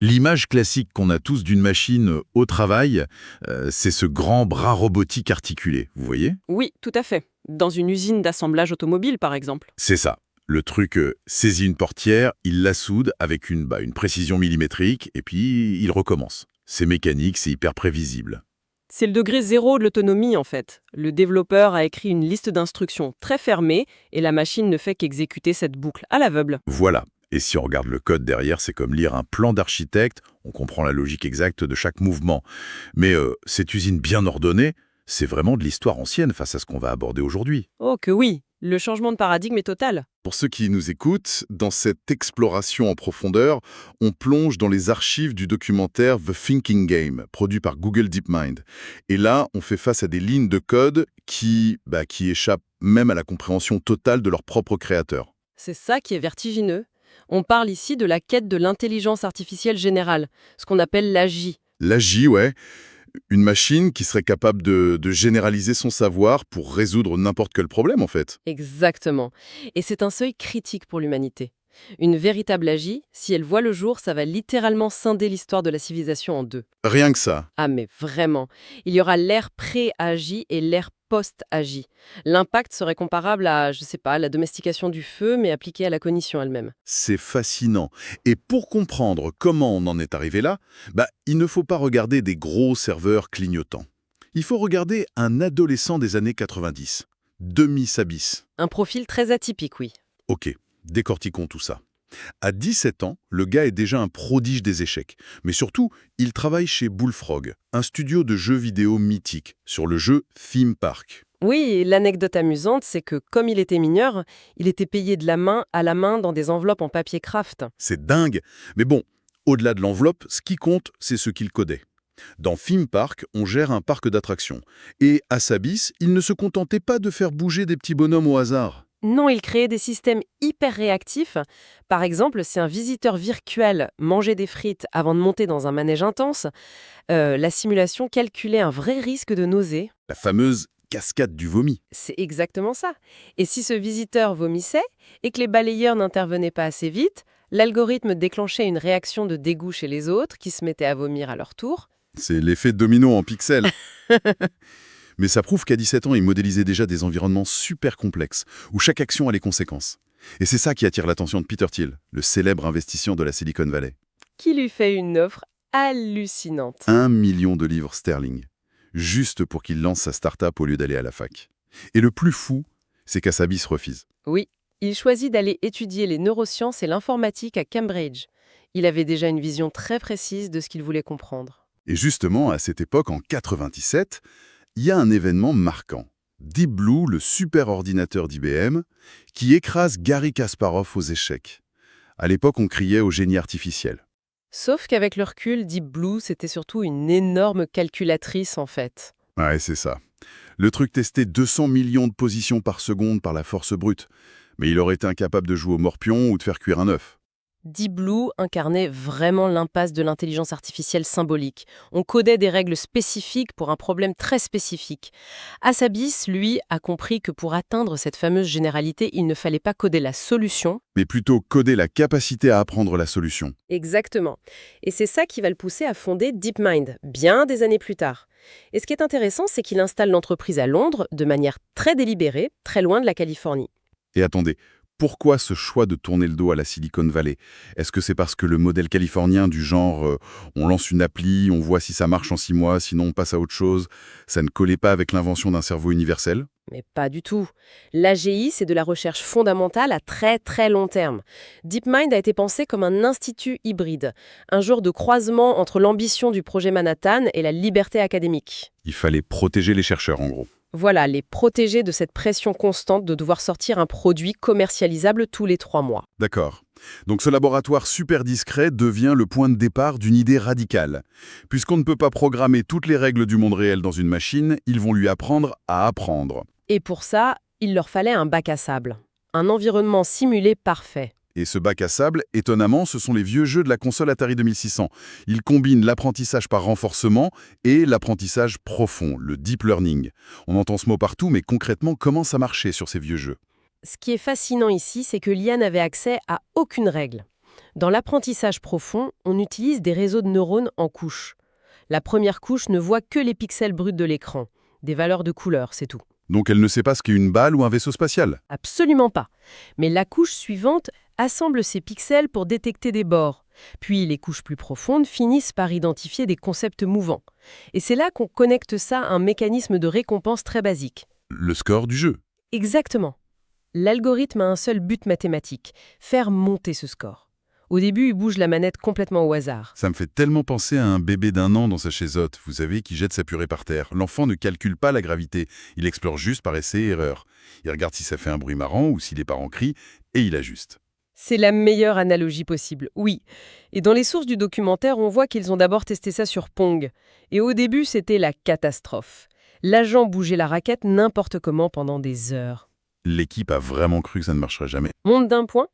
L'image classique qu'on a tous d'une machine au travail, c'est ce grand bras robotique articulé, vous voyez? Oui, tout à fait. Dans une usine d'assemblage automobile, par exemple. C'est ça. Le truc saisit une portière, il la soude avec une précision millimétrique, et puis il recommence. C'est mécanique, c'est hyper prévisible. C'est le degré zéro de l'autonomie, en fait. Le développeur a écrit une liste d'instructions très fermée et la machine ne fait qu'exécuter cette boucle à l'aveugle. Voilà. Et si on regarde le code derrière, c'est comme lire un plan d'architecte, on comprend la logique exacte de chaque mouvement. Mais cette usine bien ordonnée, c'est vraiment de l'histoire ancienne face à ce qu'on va aborder aujourd'hui. Oh que oui, le changement de paradigme est total. Pour ceux qui nous écoutent, dans cette exploration en profondeur, on plonge dans les archives du documentaire The Thinking Game, produit par Google DeepMind. Et là, on fait face à des lignes de code qui échappent même à la compréhension totale de leur propre créateur. C'est ça qui est vertigineux. On parle ici de la quête de l'intelligence artificielle générale, ce qu'on appelle l'AGI. L'AGI, ouais, une machine qui serait capable de généraliser son savoir pour résoudre n'importe quel problème, en fait. Exactement. Et c'est un seuil critique pour l'humanité. Une véritable AGI, si elle voit le jour, ça va littéralement scinder l'histoire de la civilisation en deux. Rien que ça. Ah mais vraiment. Il y aura l'ère pré-AGI et l'ère post-AGI. L'impact serait comparable à, je sais pas, la domestication du feu, mais appliquée à la cognition elle-même. C'est fascinant. Et pour comprendre comment on en est arrivé là, il ne faut pas regarder des gros serveurs clignotants. Il faut regarder un adolescent des années 90, Demi Sabis. Un profil très atypique, oui. Ok, décortiquons tout ça. À 17 ans, le gars est déjà un prodige des échecs. Mais surtout, il travaille chez Bullfrog, un studio de jeux vidéo mythique, sur le jeu Theme Park. Oui, et l'anecdote amusante, c'est que comme il était mineur, il était payé de la main à la main dans des enveloppes en papier craft. C'est dingue. Mais bon, au-delà de l'enveloppe, ce qui compte, c'est ce qu'il codait. Dans Theme Park, on gère un parc d'attractions. Et à Sabis, il ne se contentait pas de faire bouger des petits bonhommes au hasard. Non, il créait des systèmes hyper réactifs. Par exemple, si un visiteur virtuel mangeait des frites avant de monter dans un manège intense, la simulation calculait un vrai risque de nausée. La fameuse cascade du vomi. C'est exactement ça. Et si ce visiteur vomissait et que les balayeurs n'intervenaient pas assez vite, l'algorithme déclenchait une réaction de dégoût chez les autres qui se mettaient à vomir à leur tour. C'est l'effet domino en pixels. Mais ça prouve qu'à 17 ans, il modélisait déjà des environnements super complexes, où chaque action a les conséquences. Et c'est ça qui attire l'attention de Peter Thiel, le célèbre investisseur de la Silicon Valley. Qui lui fait une offre hallucinante. 1 million de livres sterling, juste pour qu'il lance sa start-up au lieu d'aller à la fac. Et le plus fou, c'est qu'Assabis refuse. Oui, il choisit d'aller étudier les neurosciences et l'informatique à Cambridge. Il avait déjà une vision très précise de ce qu'il voulait comprendre. Et justement, à cette époque, en 97, il y a un événement marquant. Deep Blue, le super ordinateur d'IBM, qui écrase Garry Kasparov aux échecs. À l'époque, on criait au génie artificiel. Sauf qu'avec le recul, Deep Blue, c'était surtout une énorme calculatrice en fait. Ouais, c'est ça. Le truc testait 200 millions de positions par seconde par la force brute. Mais il aurait été incapable de jouer au morpion ou de faire cuire un œuf. Deep Blue incarnait vraiment l'impasse de l'intelligence artificielle symbolique. On codait des règles spécifiques pour un problème très spécifique. Hassabis, lui, a compris que pour atteindre cette fameuse généralité, il ne fallait pas coder la solution. Mais plutôt coder la capacité à apprendre la solution. Exactement. Et c'est ça qui va le pousser à fonder DeepMind, bien des années plus tard. Et ce qui est intéressant, c'est qu'il installe l'entreprise à Londres de manière très délibérée, très loin de la Californie. Et attendez, pourquoi ce choix de tourner le dos à la Silicon Valley? Est-ce que c'est parce que le modèle californien du genre on lance une appli, on voit si ça marche en 6 mois, sinon on passe à autre chose, ça ne collait pas avec l'invention d'un cerveau universel? Mais pas du tout. L'AGI, c'est de la recherche fondamentale à très très long terme. DeepMind a été pensé comme un institut hybride, un genre de croisement entre l'ambition du projet Manhattan et la liberté académique. Il fallait protéger les chercheurs en gros. Voilà, les protéger de cette pression constante de devoir sortir un produit commercialisable tous les 3 mois. D'accord. Donc ce laboratoire super discret devient le point de départ d'une idée radicale. Puisqu'on ne peut pas programmer toutes les règles du monde réel dans une machine, ils vont lui apprendre à apprendre. Et pour ça, il leur fallait un bac à sable. Un environnement simulé parfait. Et ce bac à sable, étonnamment, ce sont les vieux jeux de la console Atari 2600. Ils combinent l'apprentissage par renforcement et l'apprentissage profond, le deep learning. On entend ce mot partout, mais concrètement, comment ça marchait sur ces vieux jeux? Ce qui est fascinant ici, c'est que l'IA n'avait accès à aucune règle. Dans l'apprentissage profond, on utilise des réseaux de neurones en couches. La première couche ne voit que les pixels bruts de l'écran, des valeurs de couleur, c'est tout. Donc elle ne sait pas ce qu'est une balle ou un vaisseau spatial. Absolument pas. Mais la couche suivante assemble ces pixels pour détecter des bords. Puis les couches plus profondes finissent par identifier des concepts mouvants. Et c'est là qu'on connecte ça à un mécanisme de récompense très basique. Le score du jeu. Exactement. L'algorithme a un seul but mathématique, faire monter ce score. Au début, il bouge la manette complètement au hasard. Ça me fait tellement penser à un bébé d'1 an dans sa chaise haute, vous savez, qui jette sa purée par terre. L'enfant ne calcule pas la gravité, il explore juste par essai et erreur. Il regarde si ça fait un bruit marrant ou si les parents crient, et il ajuste. C'est la meilleure analogie possible, oui. Et dans les sources du documentaire, on voit qu'ils ont d'abord testé ça sur Pong. Et au début, c'était la catastrophe. L'agent bougeait la raquette n'importe comment pendant des heures. L'équipe a vraiment cru que ça ne marcherait jamais. Monte d'un point,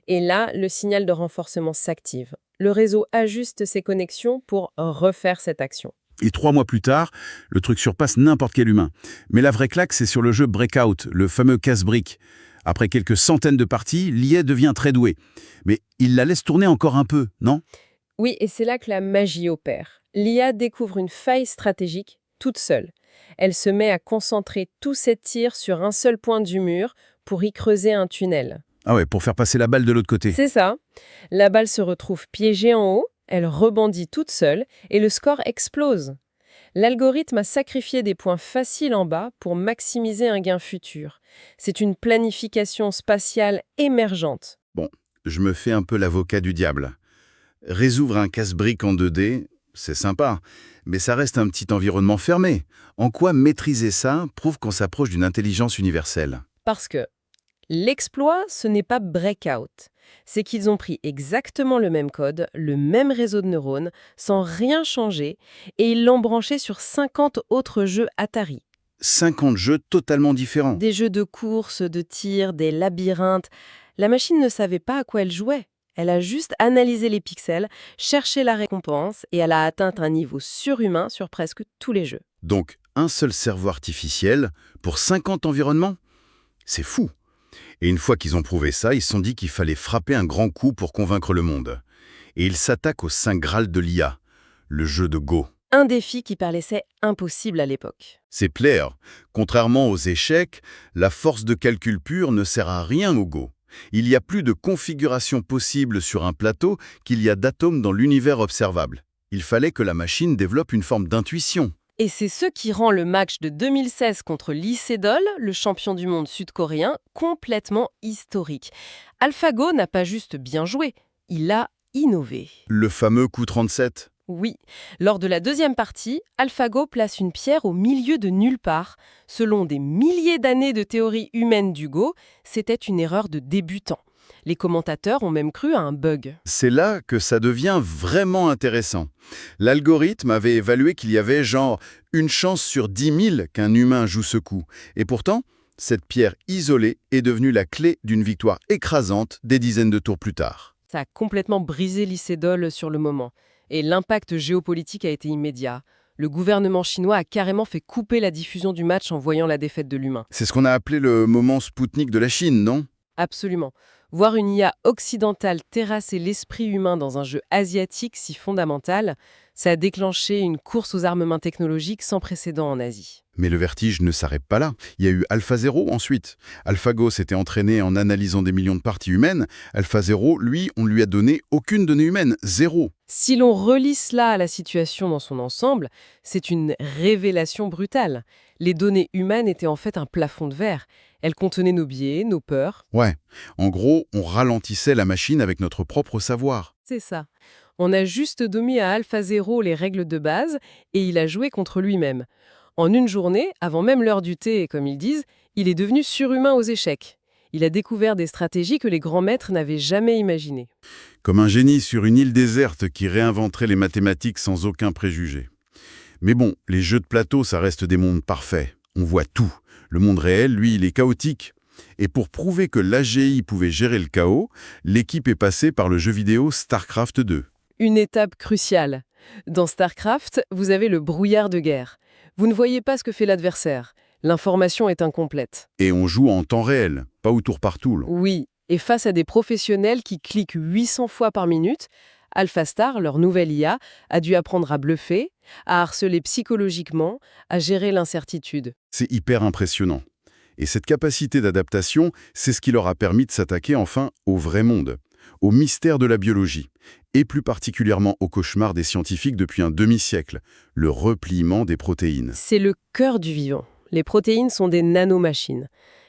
et là, le signal de renforcement s'active. Le réseau ajuste ses connexions pour refaire cette action. Et 3 mois plus tard, le truc surpasse n'importe quel humain. Mais la vraie claque, c'est sur le jeu Breakout, le fameux casse-briques. Après quelques centaines de parties, l'IA devient très douée. Mais il la laisse tourner encore un peu, non? Oui, et c'est là que la magie opère. L'IA découvre une faille stratégique toute seule. Elle se met à concentrer tous ses tirs sur un seul point du mur pour y creuser un tunnel. Ah ouais, pour faire passer la balle de l'autre côté. C'est ça. La balle se retrouve piégée en haut, elle rebondit toute seule et le score explose. L'algorithme a sacrifié des points faciles en bas pour maximiser un gain futur. C'est une planification spatiale émergente. Bon, je me fais un peu l'avocat du diable. Résoudre un casse-brique en 2D, c'est sympa, mais ça reste un petit environnement fermé. En quoi maîtriser ça prouve qu'on s'approche d'une intelligence universelle? Parce que l'exploit, ce n'est pas Breakout. C'est qu'ils ont pris exactement le même code, le même réseau de neurones, sans rien changer, et ils l'ont branché sur 50 autres jeux Atari. 50 jeux totalement différents. Des jeux de course, de tir, des labyrinthes. La machine ne savait pas à quoi elle jouait. Elle a juste analysé les pixels, cherché la récompense, et elle a atteint un niveau surhumain sur presque tous les jeux. Donc, un seul cerveau artificiel pour 50 environnements? C'est fou. Et une fois qu'ils ont prouvé ça, ils se sont dit qu'il fallait frapper un grand coup pour convaincre le monde. Et ils s'attaquent au saint graal de l'IA, le jeu de Go. Un défi qui paraissait impossible à l'époque. C'est clair, contrairement aux échecs, la force de calcul pure ne sert à rien au Go. Il y a plus de configurations possibles sur un plateau qu'il y a d'atomes dans l'univers observable. Il fallait que la machine développe une forme d'intuition. Et c'est ce qui rend le match de 2016 contre Lee Sedol, le champion du monde sud-coréen, complètement historique. AlphaGo n'a pas juste bien joué, il a innové. Le fameux coup 37. Oui, lors de la deuxième partie, AlphaGo place une pierre au milieu de nulle part. Selon des milliers d'années de théorie humaine du Go, c'était une erreur de débutant. Les commentateurs ont même cru à un bug. C'est là que ça devient vraiment intéressant. L'algorithme avait évalué qu'il y avait genre une chance sur 10 000 qu'un humain joue ce coup. Et pourtant, cette pierre isolée est devenue la clé d'une victoire écrasante des dizaines de tours plus tard. Ça a complètement brisé Lee Sedol sur le moment. Et l'impact géopolitique a été immédiat. Le gouvernement chinois a carrément fait couper la diffusion du match en voyant la défaite de l'humain. C'est ce qu'on a appelé le moment Spoutnik de la Chine, non? Absolument. Voir une IA occidentale terrasser l'esprit humain dans un jeu asiatique si fondamental, ça a déclenché une course aux armements technologiques sans précédent en Asie. Mais le vertige ne s'arrête pas là. Il y a eu AlphaZero ensuite. AlphaGo s'était entraîné en analysant des millions de parties humaines. AlphaZero, lui, on lui a donné aucune donnée humaine, zéro. Si l'on relie cela à la situation dans son ensemble, c'est une révélation brutale. Les données humaines étaient en fait un plafond de verre. Elles contenaient nos biais, nos peurs. Ouais, en gros, on ralentissait la machine avec notre propre savoir. C'est ça. On a juste donné à AlphaZero les règles de base et il a joué contre lui-même. En une journée, avant même l'heure du thé, comme ils disent, il est devenu surhumain aux échecs. Il a découvert des stratégies que les grands maîtres n'avaient jamais imaginées. Comme un génie sur une île déserte qui réinventerait les mathématiques sans aucun préjugé. Mais bon, les jeux de plateau, ça reste des mondes parfaits. On voit tout. Le monde réel, lui, il est chaotique. Et pour prouver que l'AGI pouvait gérer le chaos, l'équipe est passée par le jeu vidéo StarCraft 2. Une étape cruciale. Dans StarCraft, vous avez le brouillard de guerre. Vous ne voyez pas ce que fait l'adversaire. L'information est incomplète. Et on joue en temps réel, pas au tour par tour. Oui, Et face à des professionnels qui cliquent 800 fois par minute, AlphaStar, leur nouvelle IA, a dû apprendre à bluffer, à harceler psychologiquement, à gérer l'incertitude. C'est hyper impressionnant. Et cette capacité d'adaptation, c'est ce qui leur a permis de s'attaquer enfin au vrai monde, au mystère de la biologie, et plus particulièrement au cauchemar des scientifiques depuis un demi-siècle, le repliement des protéines. C'est le cœur du vivant. Les protéines sont des nanomachines.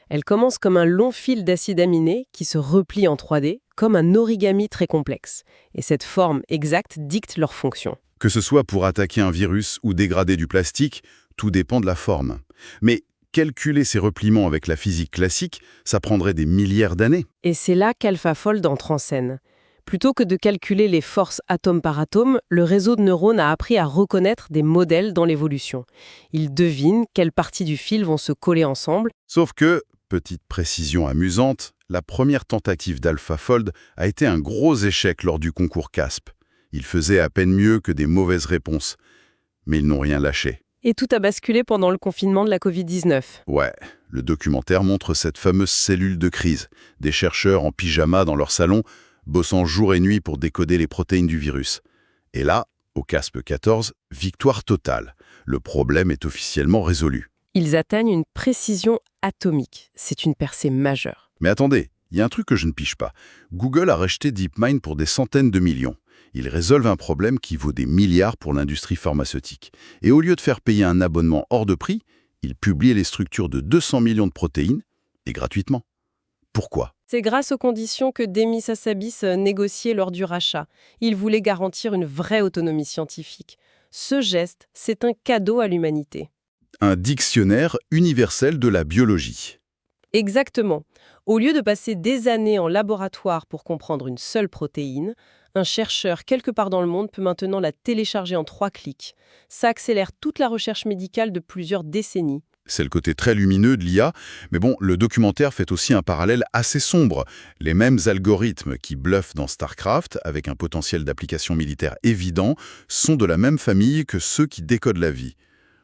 Elles commencent comme un long fil d'acides aminés qui se replie en 3D, comme un origami très complexe. Et cette forme exacte dicte leur fonction. Que ce soit pour attaquer un virus ou dégrader du plastique, tout dépend de la forme. Mais calculer ces repliements avec la physique classique, ça prendrait des milliards d'années. Et c'est là qu'AlphaFold entre en scène. Plutôt que de calculer les forces atome par atome, le réseau de neurones a appris à reconnaître des modèles dans l'évolution. Il devine quelles parties du fil vont se coller ensemble. Sauf que, petite précision amusante, la première tentative d'AlphaFold a été un gros échec lors du concours CASP. Il faisait à peine mieux que des mauvaises réponses. Mais ils n'ont rien lâché. Et tout a basculé pendant le confinement de la Covid-19. Ouais, le documentaire montre cette fameuse cellule de crise. Des chercheurs en pyjama dans leur salon, bossant jour et nuit pour décoder les protéines du virus. Et là, au CASP 14, victoire totale. Le problème est officiellement résolu. Ils atteignent une précision atomique. C'est une percée majeure. Mais attendez, il y a un truc que je ne pige pas. Google a racheté DeepMind pour des centaines de millions. Ils résolvent un problème qui vaut des milliards pour l'industrie pharmaceutique. Et au lieu de faire payer un abonnement hors de prix, ils publient les structures de 200 millions de protéines, et gratuitement. Pourquoi ? C'est grâce aux conditions que Demis Hassabis négociait lors du rachat. Il voulait garantir une vraie autonomie scientifique. Ce geste, c'est un cadeau à l'humanité. Un dictionnaire universel de la biologie. Exactement. Au lieu de passer des années en laboratoire pour comprendre une seule protéine, un chercheur quelque part dans le monde peut maintenant la télécharger en 3 clics. Ça accélère toute la recherche médicale de plusieurs décennies. C'est le côté très lumineux de l'IA, mais bon, le documentaire fait aussi un parallèle assez sombre. Les mêmes algorithmes qui bluffent dans StarCraft, avec un potentiel d'application militaire évident, sont de la même famille que ceux qui décodent la vie.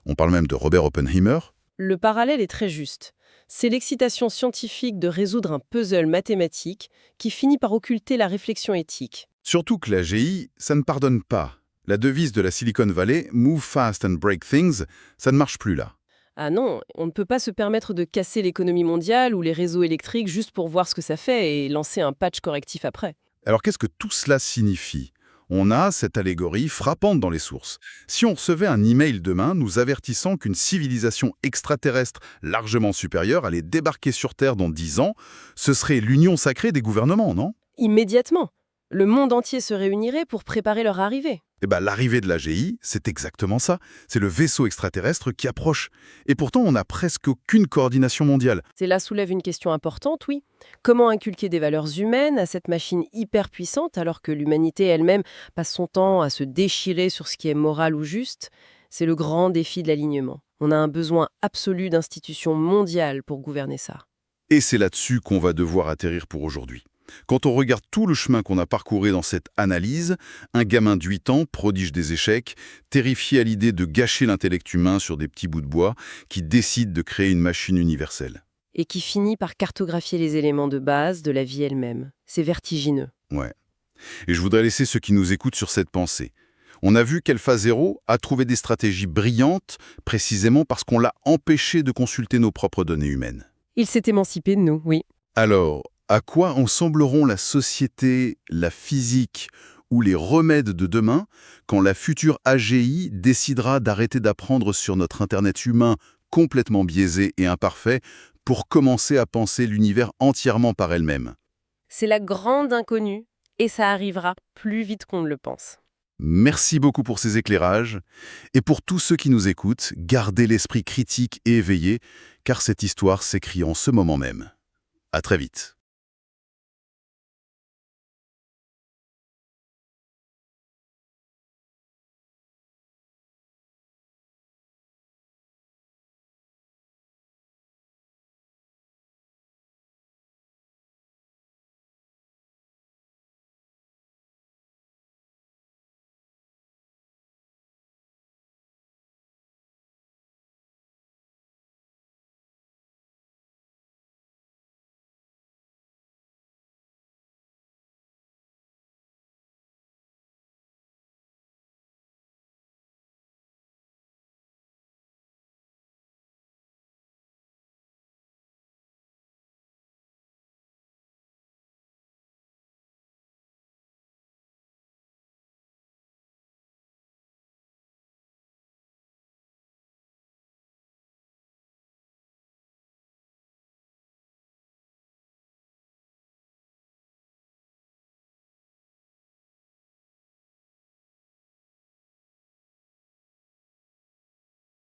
On parle même de Robert Oppenheimer. Le parallèle est très juste. C'est l'excitation scientifique de résoudre un puzzle mathématique qui finit par occulter la réflexion éthique. Surtout que l'AGI, ça ne pardonne pas. La devise de la Silicon Valley, « Move fast and break things », ça ne marche plus là. Ah non, on ne peut pas se permettre de casser l'économie mondiale ou les réseaux électriques juste pour voir ce que ça fait et lancer un patch correctif après. Alors qu'est-ce que tout cela signifie ? On a cette allégorie frappante dans les sources. Si on recevait un email demain nous avertissant qu'une civilisation extraterrestre largement supérieure allait débarquer sur Terre dans 10 ans, ce serait l'union sacrée des gouvernements, non ? Immédiatement, le monde entier se réunirait pour préparer leur arrivée. Eh bien, l'arrivée de l'AGI, c'est exactement ça. C'est le vaisseau extraterrestre qui approche. Et pourtant, on n'a presque aucune coordination mondiale. Cela soulève une question importante, oui. Comment inculquer des valeurs humaines à cette machine hyper puissante alors que l'humanité elle-même passe son temps à se déchirer sur ce qui est moral ou juste ? C'est le grand défi de l'alignement. On a un besoin absolu d'institutions mondiales pour gouverner ça. Et c'est là-dessus qu'on va devoir atterrir pour aujourd'hui. Quand on regarde tout le chemin qu'on a parcouru dans cette analyse, un gamin de 8 ans, prodige des échecs, terrifié à l'idée de gâcher l'intellect humain sur des petits bouts de bois, qui décide de créer une machine universelle. Et qui finit par cartographier les éléments de base de la vie elle-même. C'est vertigineux. Ouais. Et je voudrais laisser ceux qui nous écoutent sur cette pensée. On a vu qu'AlphaZero a trouvé des stratégies brillantes, précisément parce qu'on l'a empêché de consulter nos propres données humaines. Il s'est émancipé de nous, oui. Alors, à quoi ressembleront la société, la physique ou les remèdes de demain quand la future AGI décidera d'arrêter d'apprendre sur notre Internet humain complètement biaisé et imparfait pour commencer à penser l'univers entièrement par elle-même ? C'est la grande inconnue et ça arrivera plus vite qu'on ne le pense. Merci beaucoup pour ces éclairages. Et pour tous ceux qui nous écoutent, gardez l'esprit critique et éveillé, car cette histoire s'écrit en ce moment même. À très vite.